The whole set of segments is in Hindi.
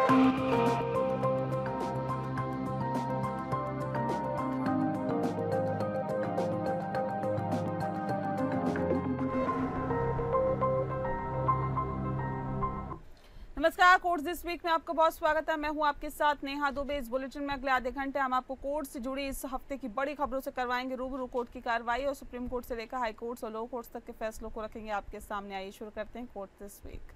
नमस्कार, कोर्ट्स दिस वीक में आपका बहुत स्वागत है। मैं हूं आपके साथ नेहा दुबे। इस बुलेटिन में अगले आधे घंटे हम आपको कोर्ट से जुड़ी इस हफ्ते की बड़ी खबरों से करवाएंगे रूबरू। कोर्ट की कार्रवाई और सुप्रीम कोर्ट से लेकर हाई कोर्ट्स और लोअर कोर्ट्स तक के फैसलों को रखेंगे आपके सामने। आइए शुरू करते हैं कोर्ट दिस वीक।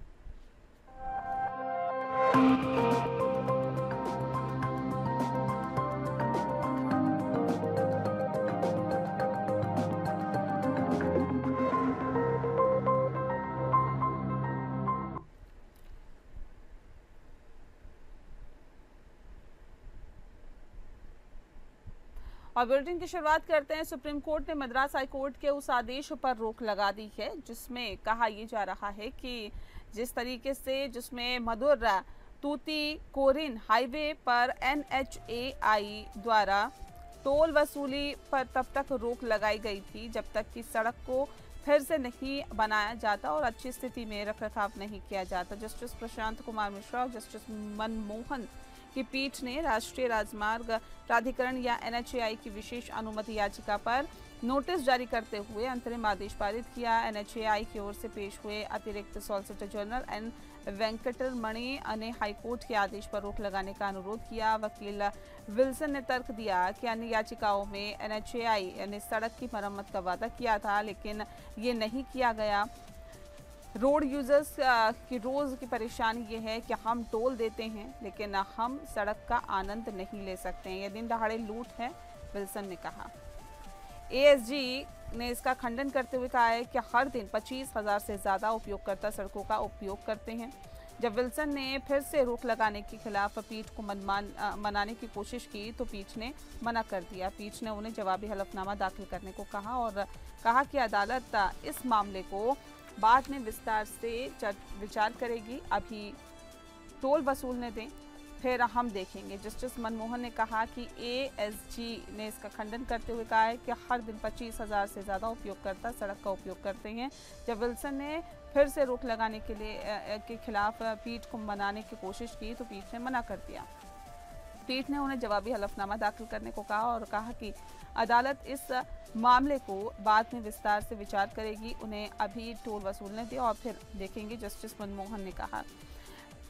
और बुलेटिन की शुरुआत करते हैं। सुप्रीम कोर्ट ने मद्रास हाई कोर्ट के उस आदेश पर रोक लगा दी है जिसमें कहा यह जा रहा है कि जिस तरीके से जिसमें मधुर तूतीकोरिन हाईवे पर NHAI द्वारा टोल वसूली पर तब तक रोक लगाई गई थी जब तक कि सड़क को फिर से नहीं बनाया जाता और अच्छी स्थिति में रखरखाव नहीं किया जाता। जस्टिस प्रशांत कुमार मिश्रा और जस्टिस मनमोहन की पीठ ने राष्ट्रीय राजमार्ग प्राधिकरण या NHAI की विशेष अनुमति याचिका पर नोटिस जारी करते हुए अंतरिम आदेश पारित किया। NHAI की ओर से पेश हुए अतिरिक्त सॉलिसिटर जनरल N वेंकटरमणि ने हाईकोर्ट के आदेश पर रोक लगाने का अनुरोध किया। वकील विल्सन ने तर्क दिया कि अन्य याचिकाओं में NHAI ने सड़क की मरम्मत का वादा किया था लेकिन ये नहीं किया गया। रोड यूजर्स की रोज की परेशानी ये है कि हम टोल देते हैं लेकिन हम सड़क का आनंद नहीं ले सकते हैं। यह दिन दहाड़े लूट है, विल्सन ने कहा। ASG ने इसका खंडन करते हुए कहा है कि हर दिन 25,000 से ज्यादा उपयोगकर्ता सड़कों का उपयोग करते हैं। जब विल्सन ने फिर से रोक लगाने के खिलाफ पीठ को मनाने की कोशिश की तो पीठ ने मना कर दिया। पीठ ने उन्हें जवाबी हलफनामा दाखिल करने को कहा और कहा कि अदालत इस मामले को बाद में विस्तार से विचार करेगी, अभी टोल वसूलने दें फिर हम देखेंगे। जस्टिस मनमोहन ने कहा कि ASG ने इसका खंडन करते हुए कहा है कि हर दिन 25,000 से ज़्यादा उपयोगकर्ता सड़क का उपयोग करते हैं। जब विल्सन ने फिर से रोक लगाने के खिलाफ पीठ को मनाने की कोशिश की तो पीठ ने मना कर दिया। पीठ ने उन्हें जवाबी हलफनामा दाखिल करने को कहा और कहा कि अदालत इस मामले को बाद में विस्तार से विचार करेगी, उन्हें अभी टोल वसूलने दें और फिर देखेंगे। जस्टिस मनमोहन ने कहा।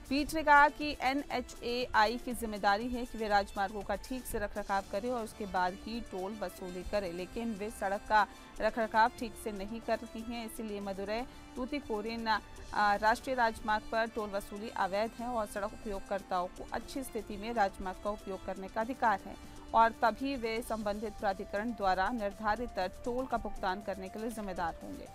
पीठ ने कहा कि NHAI की जिम्मेदारी है कि वे राजमार्गों का ठीक से रखरखाव करें और उसके बाद ही टोल वसूली करें, लेकिन वे सड़क का रखरखाव ठीक से नहीं कर रही हैं। इसीलिए मदुरै तूतीकोरिन राष्ट्रीय राजमार्ग पर टोल वसूली अवैध है और सड़क उपयोगकर्ताओं को अच्छी स्थिति में राजमार्ग का उपयोग करने का अधिकार है और तभी वे संबंधित प्राधिकरण द्वारा निर्धारित टोल का भुगतान करने के लिए जिम्मेदार होंगे।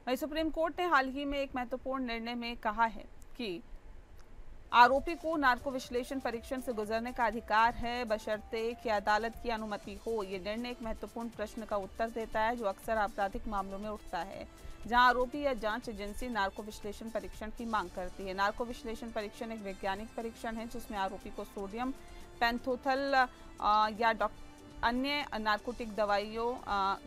वहीं सुप्रीम कोर्ट ने हाल ही में एक महत्वपूर्ण निर्णय में कहा है कि आरोपी को नार्को विश्लेषण परीक्षण से गुजरने का अधिकार है बशर्ते कि अदालत की अनुमति हो। ये निर्णय एक महत्वपूर्ण प्रश्न का उत्तर देता है जो अक्सर आपराधिक मामलों में उठता है जहां आरोपी या जांच एजेंसी नार्को विश्लेषण परीक्षण की मांग करती है। नार्को विश्लेषण परीक्षण एक वैज्ञानिक परीक्षण है जिसमें आरोपी को सोडियम पेंथोथल या अन्य नार्कोटिक दवाइयों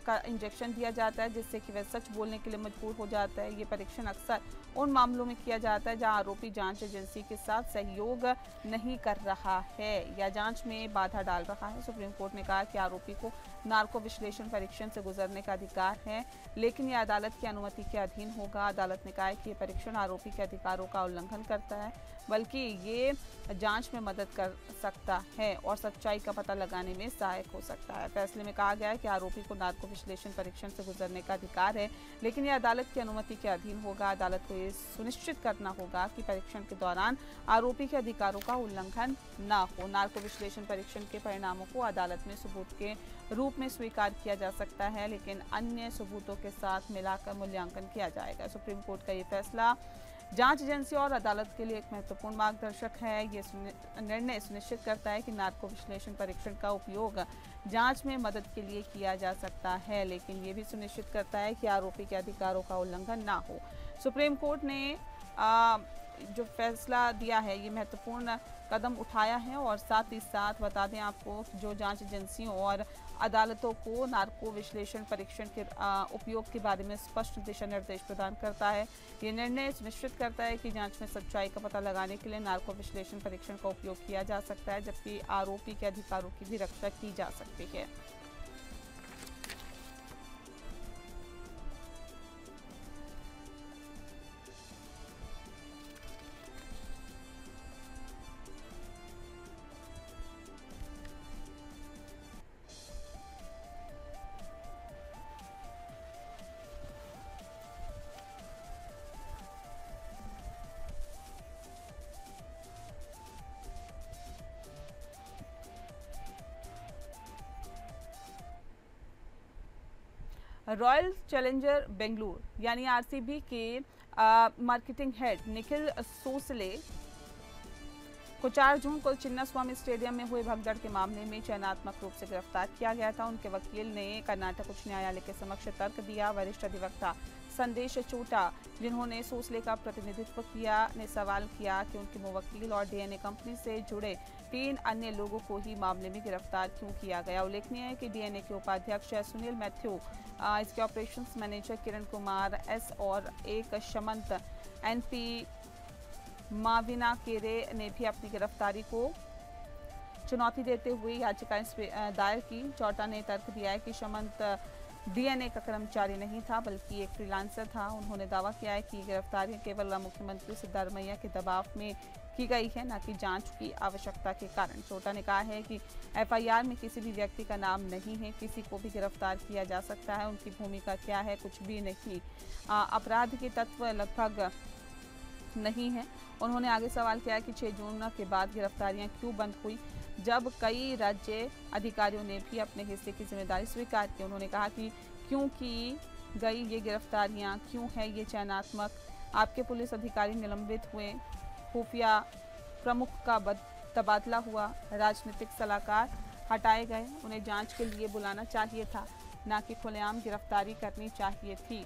का इंजेक्शन दिया जाता है जिससे कि वह सच बोलने के लिए मजबूर हो जाता है। ये परीक्षण अक्सर उन मामलों में किया जाता है जहां आरोपी जांच एजेंसी के साथ सहयोग नहीं कर रहा है या जांच में बाधा डाल रहा है। सुप्रीम कोर्ट ने कहा कि आरोपी को नार्को विश्लेषण परीक्षण से गुजरने का अधिकार है लेकिन यह अदालत की अनुमति के अधीन होगा। अदालत ने कहा है कि यह परीक्षण आरोपी के अधिकारों का उल्लंघन करता है बल्कि ये जांच में मदद कर सकता है और सच्चाई का पता लगाने में सहायक हो सकता है। फैसले में कहा गया है कि आरोपी को नार्को विश्लेषण परीक्षण से गुजरने का अधिकार है लेकिन यह अदालत की अनुमति के अधीन होगा। अदालत को ये सुनिश्चित करना होगा कि परीक्षण के दौरान आरोपी के अधिकारों का उल्लंघन न हो। नार्को विश्लेषण परीक्षण के परिणामों को अदालत में सबूत के रूप में स्वीकार किया जा सकता है लेकिन अन्य सबूतों के साथ मिलाकर मूल्यांकन किया जाएगा। सुप्रीम कोर्ट का ये फैसला जांच एजेंसी और अदालत के लिए एक महत्वपूर्ण मार्गदर्शक है। ये निर्णय सुनिश्चित करता है कि नार्को विश्लेषण परीक्षण का उपयोग जांच में मदद के लिए किया जा सकता है लेकिन ये भी सुनिश्चित करता है कि आरोपी के अधिकारों का उल्लंघन ना हो। सुप्रीम कोर्ट ने जो फैसला दिया है ये महत्वपूर्ण कदम उठाया है और साथ ही साथ बता दें आपको जो जांच एजेंसियों और अदालतों को नार्को विश्लेषण परीक्षण के उपयोग के बारे में स्पष्ट दिशा निर्देश प्रदान करता है। ये निर्णय सुनिश्चित करता है कि जांच में सच्चाई का पता लगाने के लिए नार्को विश्लेषण परीक्षण का उपयोग किया जा सकता है, जबकि आरोपी के अधिकारों की भी रक्षा की जा सकती है। रॉयल चैलेंजर बेंगलुरु यानी आरसीबी के मार्केटिंग हेड निखिल सोसले को 4 जून को चिन्नास्वामी स्टेडियम में हुए भगदड़ के मामले में चयनात्मक रूप से गिरफ्तार किया गया था। उनके वकील ने कर्नाटक उच्च न्यायालय के समक्ष तर्क दिया। वरिष्ठ अधिवक्ता संदेश चोटा, जिन्होंने सोसले का प्रतिनिधित्व किया, ने सवाल किया कि उनके मुवक्किल और डीएनए कंपनी से जुड़े 3 अन्य लोगों को ही मामले में गिरफ्तार क्यों किया गया। उल्लेखनीय है कि डीएनए के उपाध्यक्ष सुनील मैथ्यू, इसके operations manager Kiran Kumar S और एक शमंत एनपी माविना केरे ने भी अपनी गिरफ्तारी को चुनौती देते हुए याचिकाएं दायर की। चौटा ने तर्क दिया है कि शमंत डीएनए का कर्मचारी नहीं था बल्कि एक फ्रीलांसर था। उन्होंने दावा किया है कि गिरफ्तारियां केवल मुख्यमंत्री सिद्धारमैया के दबाव में की गई है, न कि जांच की आवश्यकता के कारण। चोटा ने कहा है कि एफआईआर में किसी भी व्यक्ति का नाम नहीं है, किसी को भी गिरफ्तार किया जा सकता है। उनकी भूमिका क्या है, कुछ भी नहीं। अपराध के तत्व लगभग नहीं है। उन्होंने आगे सवाल किया कि 6 जून के बाद गिरफ्तारियां क्यों बंद हुई, जब कई राज्य अधिकारियों ने भी अपने हिस्से की जिम्मेदारी स्वीकार की। उन्होंने कहा कि क्यों की गई ये गिरफ्तारियां, क्यों है ये चयनात्मक, आपके पुलिस अधिकारी निलंबित हुए, खुफिया प्रमुख का तबादला हुआ, राजनीतिक सलाहकार हटाए गए, उन्हें जांच के लिए बुलाना चाहिए था, न कि खुलेआम गिरफ्तारी करनी चाहिए थी।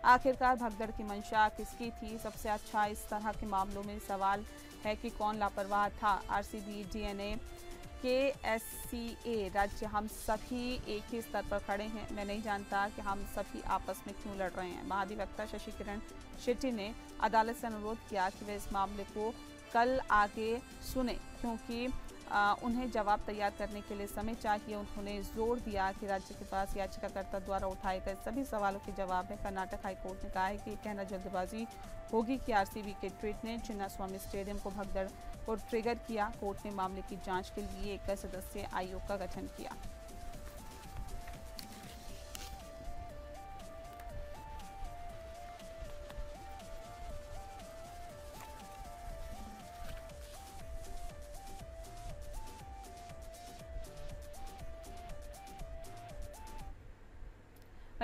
आखिरकार भगदड़ की मंशा किसकी थी? सबसे अच्छा इस तरह के मामलों में सवाल है कि कौन लापरवाह था। आरसीबी, डीएनए, केएससीए, राज्य, हम सभी एक ही स्तर पर खड़े हैं। मैं नहीं जानता कि हम सभी आपस में क्यों लड़ रहे हैं। महाधिवक्ता शशि किरण शेट्टी ने अदालत से अनुरोध किया कि वे इस मामले को कल आगे सुने, क्योंकि उन्हें जवाब तैयार करने के लिए समय चाहिए। उन्होंने जोर दिया कि राज्य के पास याचिकाकर्ता द्वारा उठाए गए सभी सवालों के जवाब है। कर्नाटक हाईकोर्ट ने कहा है कि कहना जल्दबाजी होगी कि आरसीबी के ट्वीट ने चिन्नास्वामी स्टेडियम को भगदड़ को ट्रिगर किया। कोर्ट ने मामले की जांच के लिए एक सदस्यीय आयोग का गठन किया।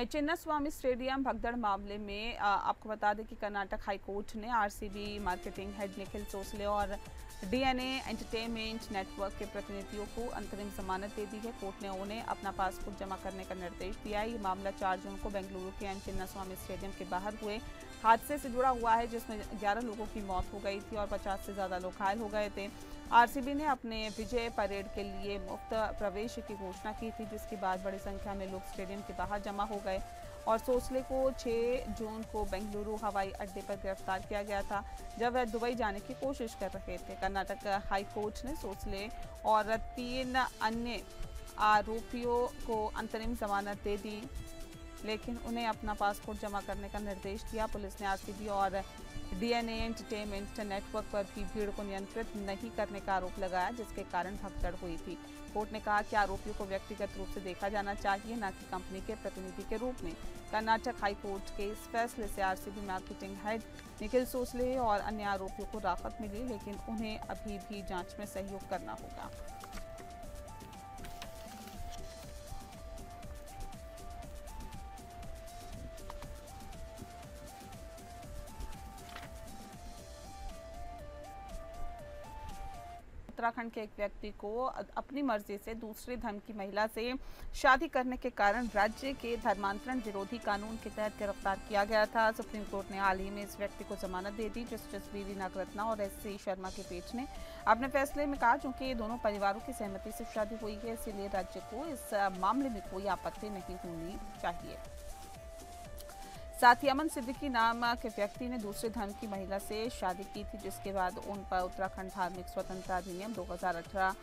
चिन्नास्वामी स्टेडियम भगदड़ मामले में आपको बता दें कि कर्नाटक हाईकोर्ट ने आरसीबी मार्केटिंग हेड निखिल सोसले और डीएनए एंटरटेनमेंट नेटवर्क के प्रतिनिधियों को अंतरिम जमानत दे दी है। कोर्ट ने उन्हें अपना पासपोर्ट जमा करने का निर्देश दिया है। ये मामला 4 जून को बेंगलुरु के एम चिन्नास्वामी स्टेडियम के बाहर हुए हादसे से जुड़ा हुआ है, जिसमें 11 लोगों की मौत हो गई थी और 50 से ज़्यादा लोग घायल हो गए थे। आरसीबी ने अपने विजय परेड के लिए मुफ्त प्रवेश की घोषणा की थी, जिसके बाद बड़ी संख्या में लोग स्टेडियम के बाहर जमा हो गए और सोसले को 6 जून को बेंगलुरु हवाई अड्डे पर गिरफ्तार किया गया था, जब वह दुबई जाने की कोशिश कर रहे थे। कर्नाटक हाई कोर्ट ने सोसले और 3 अन्य आरोपियों को अंतरिम जमानत दे दी, लेकिन उन्हें अपना पासपोर्ट जमा करने का निर्देश दिया। पुलिस ने आरसीबी और डीएनए एंटरटेनमेंट नेटवर्क पर भी भीड़ को नियंत्रित नहीं करने का आरोप लगाया, जिसके कारण भगदड़ हुई थी। कोर्ट ने कहा कि आरोपियों को व्यक्तिगत रूप से देखा जाना चाहिए, न कि कंपनी के प्रतिनिधि के रूप में। कर्नाटक हाई कोर्ट के इस फैसले से आरसीबी मार्केटिंग हेड निखिल सोसले और अन्य आरोपियों को राहत मिली, लेकिन उन्हें अभी भी जांच में सहयोग करना होगा। उत्तराखंड के एक व्यक्ति को अपनी मर्जी से दूसरे धर्म की महिला से शादी करने के कारण राज्य के धर्मांतरण विरोधी कानून के तहत गिरफ्तार किया गया था। सुप्रीम कोर्ट ने हाल ही में इस व्यक्ति को जमानत दे दी। जस्टिस बीवी नागरत्ना और एस.सी. शर्मा की पीठ ने अपने फैसले में कहा, चूंकि ये दोनों परिवारों की सहमति से शादी हुई है, इसीलिए राज्य को इस मामले में कोई आपत्ति नहीं होनी चाहिए। साथ ही अमन सिद्दीकी नाम के व्यक्ति ने दूसरे धर्म की महिला से शादी की थी, जिसके बाद उन पर उत्तराखंड धार्मिक स्वतंत्रता अधिनियम 2018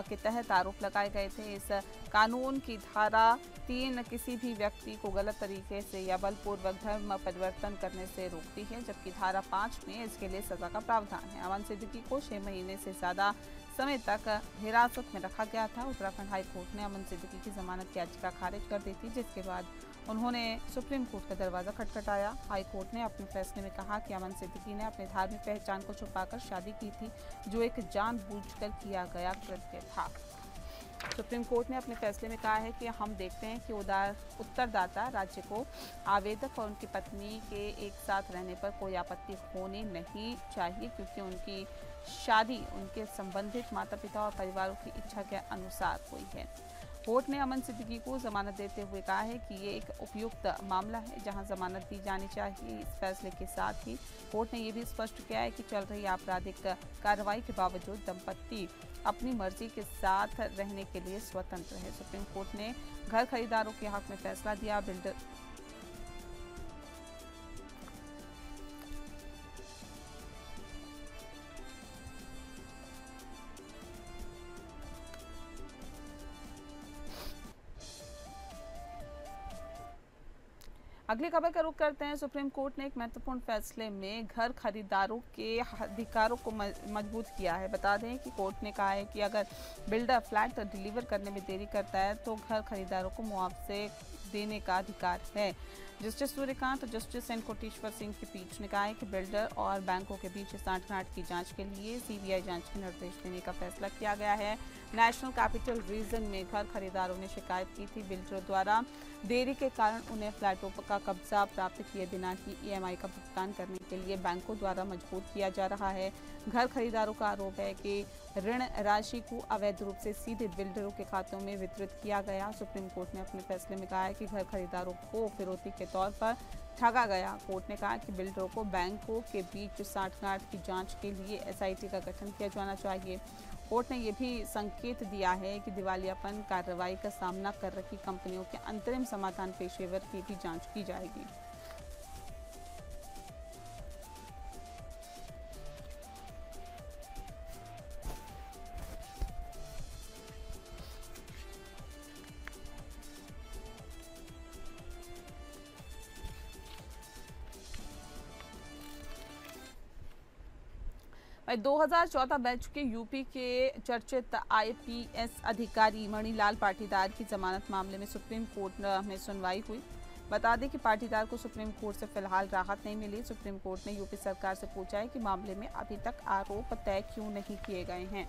के तहत आरोप लगाए गए थे। इस कानून की धारा 3 किसी भी व्यक्ति को गलत तरीके से या बलपूर्वक धर्म परिवर्तन करने से रोकती है, जबकि धारा 5 में इसके लिए सजा का प्रावधान है। अमन सिद्दीकी को 6 महीने से ज्यादा समय तक हिरासत में रखा गया था। उत्तराखंड हाई कोर्ट ने अमन सिद्दीकी की जमानत याचिका खारिज कर दी थी, जिसके बाद उन्होंने सुप्रीम कोर्ट का दरवाजा खटखटाया। हाई कोर्ट ने अपने फैसले में कहा कि अमन सिद्दीकी ने अपनी धार्मिक पहचान को छुपाकर शादी की थी, जो एक जानबूझकर किया गया कृत्य था। सुप्रीम कोर्ट ने अपने फैसले में कहा है कि हम देखते हैं कि उत्तरदाता राज्य को आवेदक और उनकी पत्नी के एक साथ रहने पर कोई आपत्ति होनी नहीं चाहिए, क्योंकि उनकी शादी उनके संबंधित माता पिता और परिवारों की इच्छा के अनुसार हुई है। कोर्ट ने अमन सिद्दीकी को जमानत देते हुए कहा है कि ये एक उपयुक्त मामला है जहां जमानत दी जानी चाहिए। इस फैसले के साथ ही कोर्ट ने ये भी स्पष्ट किया है कि चल रही आपराधिक कार्रवाई के बावजूद दंपति अपनी मर्जी के साथ रहने के लिए स्वतंत्र है। सुप्रीम कोर्ट ने घर खरीदारों के हक में फैसला दिया। बिल्डर अगली खबर का रुख करते हैं। सुप्रीम कोर्ट ने एक महत्वपूर्ण फैसले में घर खरीदारों के अधिकारों को मजबूत किया है। बता दें कि कोर्ट ने कहा है कि अगर बिल्डर फ्लैट डिलीवर करने में देरी करता है तो घर खरीदारों को मुआवजे देने का अधिकार है। जस्टिस सूर्यकांत और जस्टिस एन कोटेश्वर सिंह की पीठ ने कहा है कि बिल्डर और बैंकों के बीच सांठगांठ की जांच के लिए सीबीआई जांच के निर्देश देने का फैसला किया गया है। नेशनल कैपिटल रीजन में घर खरीदारों ने शिकायत की थी, बिल्डरों द्वारा देरी के कारण उन्हें फ्लैटों का कब्जा प्राप्त किए बिना ही ईएमआई का भुगतान करने के लिए बैंकों द्वारा मजबूर किया जा रहा है। घर खरीदारों का आरोप है कि ऋण राशि को अवैध रूप से सीधे बिल्डरों के खातों में वितरित किया गया। सुप्रीम कोर्ट ने अपने फैसले में कहा है कि घर खरीदारों को फिरौती के तौर पर ठगा गया। कोर्ट ने कहा कि बिल्डरों को बैंकों के बीच सांठगांठ की जांच के लिए एसआईटी का गठन किया जाना चाहिए। कोर्ट ने यह भी संकेत दिया है कि दिवालियापन कार्रवाई का सामना कर रही कंपनियों के अंतरिम समाधान पेशेवर की भी जांच की जाएगी। वहीं 2014 बैच के यूपी के चर्चित आईपीएस अधिकारी मणिलाल पाटीदार की जमानत मामले में सुप्रीम कोर्ट में सुनवाई हुई। बता दें कि पाटीदार को सुप्रीम कोर्ट से फिलहाल राहत नहीं मिली। सुप्रीम कोर्ट ने यूपी सरकार से पूछा है कि मामले में अभी तक आरोप तय क्यों नहीं किए गए हैं।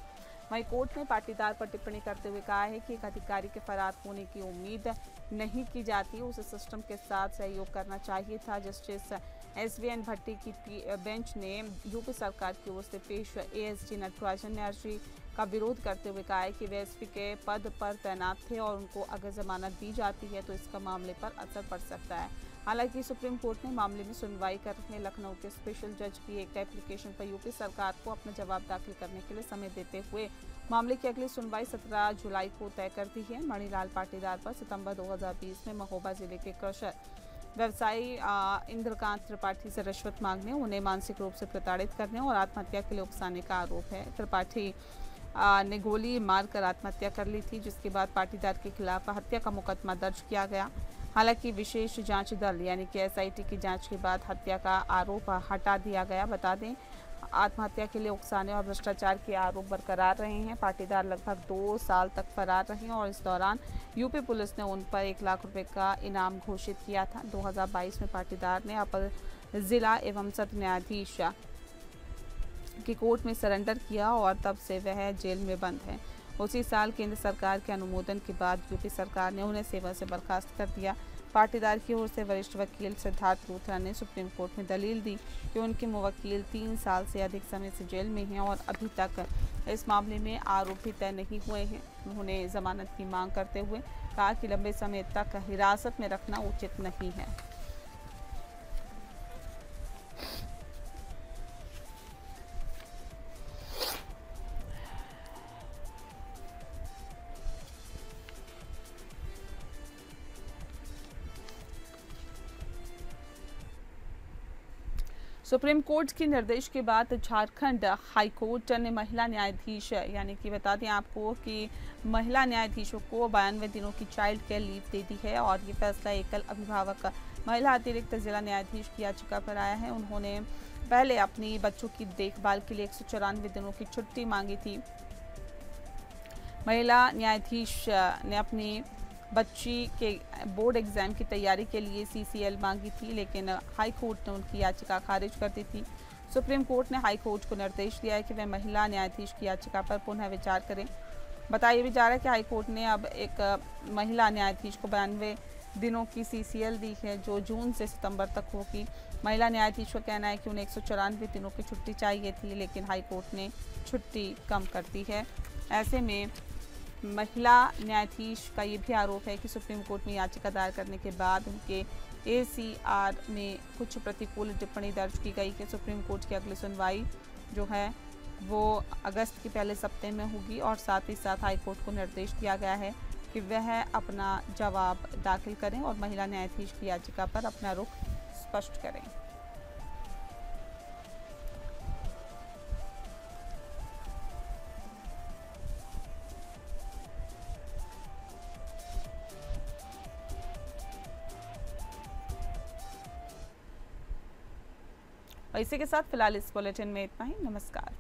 वहीं कोर्ट ने पाटीदार पर टिप्पणी करते हुए कहा है कि एक अधिकारी के फरार होने की उम्मीद नहीं की जाती, उसे सिस्टम के साथ सहयोग करना चाहिए था। जस्टिस एसवीएन भट्टी की बेंच ने यूपी सरकार की ओर से पेश एएसजी नटराजन ने अर्जी का विरोध करते हुए कहा है कि वे एसपी के पद पर तैनात थे और उनको अगर जमानत दी जाती है तो इसका मामले पर असर पड़ सकता है। हालांकि सुप्रीम कोर्ट ने मामले में सुनवाई करने लखनऊ के स्पेशल जज की एक एप्लीकेशन पर यूपी सरकार को अपना जवाब दाखिल करने के लिए समय देते हुए मामले की अगली सुनवाई 17 जुलाई को तय कर दी है। मणिलाल पाटीदार पर सितंबर 2020 में महोबा जिले के क्रशर व्यवसायी इंद्रकांत त्रिपाठी से रिश्वत मांगने, उन्हें मानसिक रूप से प्रताड़ित करने और आत्महत्या के लिए उकसाने का आरोप है। त्रिपाठी ने गोली मारकर आत्महत्या कर ली थी, जिसके बाद पाटीदार के खिलाफ हत्या का मुकदमा दर्ज किया गया। हालांकि विशेष जांच दल यानी कि एसआईटी की जांच के बाद हत्या का आरोप हटा दिया गया। बता दें, आत्महत्या के लिए उकसाने और भ्रष्टाचार के आरोप बरकरार रहे हैं। पाटीदार लगभग 2 साल तक फरार रहे और इस दौरान यूपी पुलिस ने उन पर 1 लाख रुपए का इनाम घोषित किया था। 2022 में पाटीदार ने अपर जिला एवं सत्र न्यायाधीश की कोर्ट में सरेंडर किया और तब से वह जेल में बंद है। उसी साल केंद्र सरकार के अनुमोदन के बाद यूपी सरकार ने उन्हें सेवा से बर्खास्त कर दिया। पाटीदार की ओर से वरिष्ठ वकील सिद्धार्थ लूथरा ने सुप्रीम कोर्ट में दलील दी कि उनके मुवक्किल 3 साल से अधिक समय से जेल में हैं और अभी तक इस मामले में आरोपी तय नहीं हुए हैं। उन्होंने जमानत की मांग करते हुए कहा कि लंबे समय तक हिरासत में रखना उचित नहीं है। सुप्रीम कोर्ट के निर्देश के बाद झारखंड हाई कोर्ट ने महिला न्यायाधीश यानी कि बता दें आपको कि महिला न्यायाधीशों को 92 दिनों की चाइल्ड केयर लीव दे दी है और ये फैसला एकल अभिभावक महिला अतिरिक्त जिला न्यायाधीश की याचिका पर आया है। उन्होंने पहले अपनी बच्चों की देखभाल के लिए 194 दिनों की छुट्टी मांगी थी। महिला न्यायाधीश ने अपनी बच्ची के बोर्ड एग्जाम की तैयारी के लिए CCL मांगी थी, लेकिन हाई कोर्ट ने उनकी याचिका खारिज कर दी थी। सुप्रीम कोर्ट ने हाई कोर्ट को निर्देश दिया है कि वह महिला न्यायाधीश की याचिका पर पुनः विचार करें। बताया भी जा रहा है कि हाई कोर्ट ने अब एक महिला न्यायाधीश को 92 दिनों की CCL दी है, जो जून से सितंबर तक होगी। महिला न्यायाधीश का कहना है कि उन्हें 194 दिनों की छुट्टी चाहिए थी, लेकिन हाई कोर्ट ने छुट्टी कम कर दी है। ऐसे में महिला न्यायाधीश का ये भी आरोप है कि सुप्रीम कोर्ट में याचिका दायर करने के बाद उनके ACR में कुछ प्रतिकूल टिप्पणी दर्ज की गई कि सुप्रीम कोर्ट की अगली सुनवाई जो है वो अगस्त के पहले सप्ताह में होगी और साथ ही साथ हाई कोर्ट को निर्देश दिया गया है कि वह अपना जवाब दाखिल करें और महिला न्यायाधीश की याचिका पर अपना रुख स्पष्ट करें। इसी के साथ फिलहाल इस बुलेटिन में इतना ही। नमस्कार।